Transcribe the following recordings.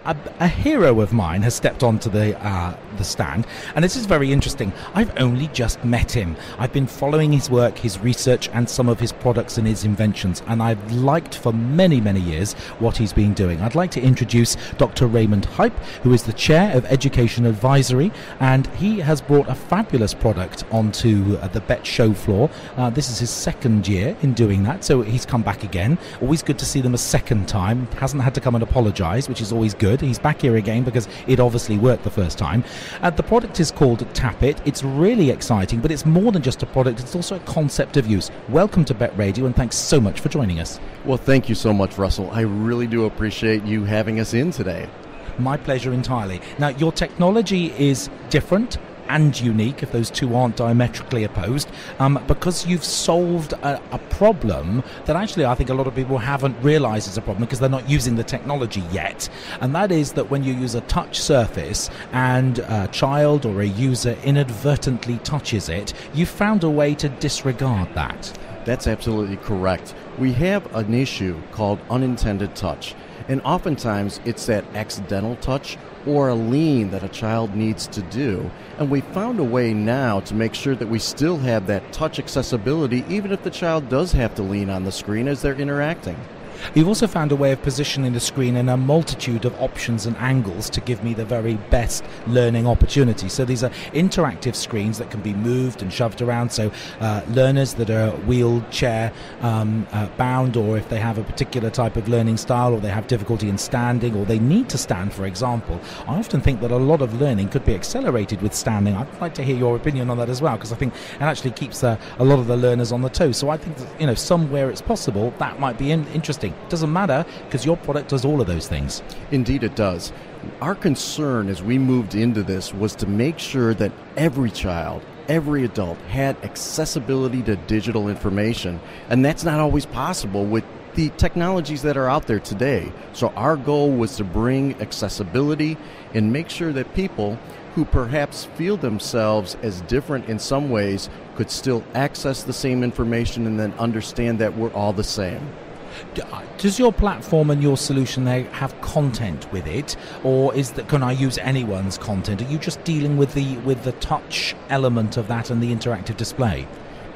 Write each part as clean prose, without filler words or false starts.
a hero of mine has stepped onto the stand, and this is very interesting. I've only just met him. I've been following his work, his research, and some of his products and his inventions, and I've liked for many, many years what he's been doing. I'd like to introduce Dr. Raymond Hype, who is the Chair of Education Advisory, and he has brought a fabulous product onto the BETT show floor. This is his second year in doing that, so he's come back again. Always good to see them a second time. Hasn't had to come and apologise, which is always good. He's back here again because it obviously worked the first time. The product is called Tap It. It's really exciting, but it's more than just a product. It's also a concept of use. Welcome to BETT Radio, and thanks so much for joining us. Well, thank you so much, Russell. I really do appreciate you having us in today. My pleasure entirely. Now, your technology is different and unique, if those two aren't diametrically opposed, because you've solved a problem that actually I think a lot of people haven't realized is a problem because they're not using the technology yet. And that is that when you use a touch surface and a child or a user inadvertently touches it, you've found a way to disregard that. That's absolutely correct. We have an issue called unintended touch, and oftentimes it's that accidental touch or a lean that a child needs to do. And we found a way now to make sure that we still have that touch accessibility even if the child does have to lean on the screen as they're interacting. You've also found a way of positioning the screen in a multitude of options and angles to give me the very best learning opportunity. So these are interactive screens that can be moved and shoved around, so learners that are wheelchair bound, or if they have a particular type of learning style, or they have difficulty in standing, or they need to stand, for example. I often think that a lot of learning could be accelerated with standing. I'd like to hear your opinion on that as well, because I think it actually keeps a lot of the learners on the toes. So I think that, somewhere it's possible that might be interesting. Doesn't matter, because your product does all of those things. Indeed it does. Our concern as we moved into this was to make sure that every child, every adult had accessibility to digital information, and that's not always possible with the technologies that are out there today. So our goal was to bring accessibility and make sure that people who perhaps feel themselves as different in some ways could still access the same information and then understand that we're all the same. Does your platform and your solution there have content with it, or can I use anyone's content? Are you just dealing with the touch element of that and the interactive display?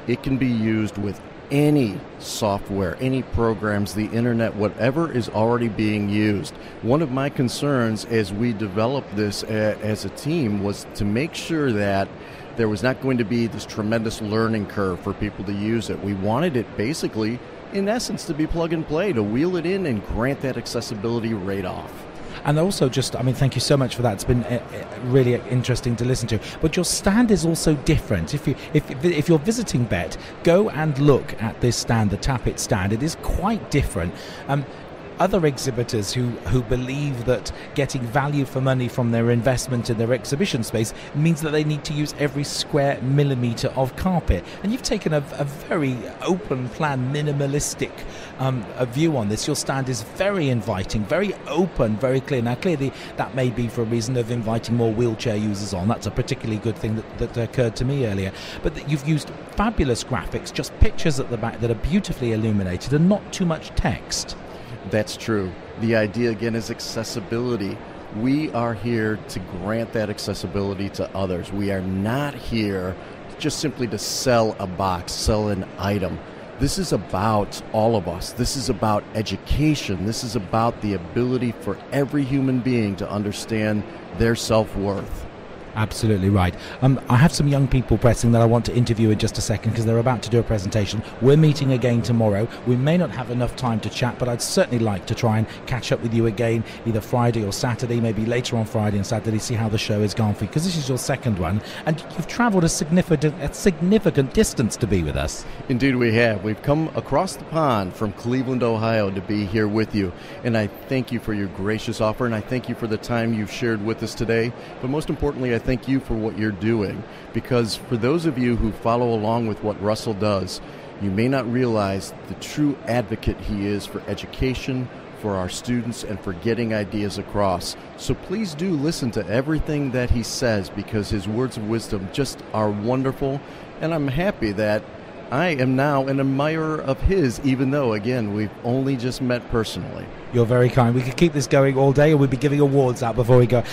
It can be used with any software, any programs, the internet, whatever is already being used. One of my concerns as we developed this as a team was to make sure that there was not going to be this tremendous learning curve for people to use it. We wanted it basically, in essence, to be plug and play, to wheel it in and grant that accessibility right off. And also thank you so much for that. It's been really interesting to listen to. But your stand is also different. If you're visiting BETT, go and look at this stand, the Tap It stand. It is quite different. Other exhibitors who believe that getting value for money from their investment in their exhibition space means that they need to use every square millimetre of carpet. And you've taken a very open plan, minimalistic a view on this. Your stand is very inviting, very open, very clear. Now, clearly, that may be for a reason of inviting more wheelchair users on. That's a particularly good thing that occurred to me earlier. But that you've used fabulous graphics, just pictures at the back that are beautifully illuminated and not too much text. That's true. The idea, again, is accessibility. We are here to grant that accessibility to others. We are not here just simply to sell a box, sell an item. This is about all of us. This is about education. This is about the ability for every human being to understand their self-worth. Absolutely right. I have some young people pressing that I want to interview in just a second because they're about to do a presentation. We're meeting again tomorrow. We may not have enough time to chat, but I'd certainly like to try and catch up with you again either Friday or Saturday, maybe later on Friday and Saturday, see how the show has gone for you, because this is your second one and you've travelled a significant distance to be with us. Indeed we have. We've come across the pond from Cleveland, Ohio to be here with you, and I thank you for your gracious offer, and I thank you for the time you've shared with us today, but most importantly I thank you for what you're doing, because for those of you who follow along with what Russell does, you may not realize the true advocate he is for education, for our students, and for getting ideas across. So please do listen to everything that he says, because his words of wisdom just are wonderful, and I'm happy that I am now an admirer of his, even though, again, we've only just met personally. You're very kind. We could keep this going all day, or we'd be giving awards out before we go.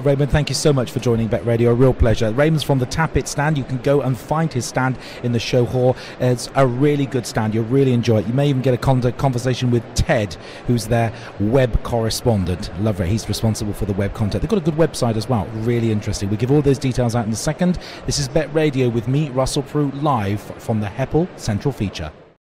Raymond, thank you so much for joining BETT Radio. A real pleasure. Raymond's from the Tappet stand. You can go and find his stand in the show hall. It's a really good stand. You'll really enjoy it. You may even get a conversation with Ted, who's their web correspondent. Love it. He's responsible for the web content. They've got a good website as well. Really interesting. We give all those details out in a second. This is BETT Radio with me, Russell Prue, live from the Heppel Central Feature.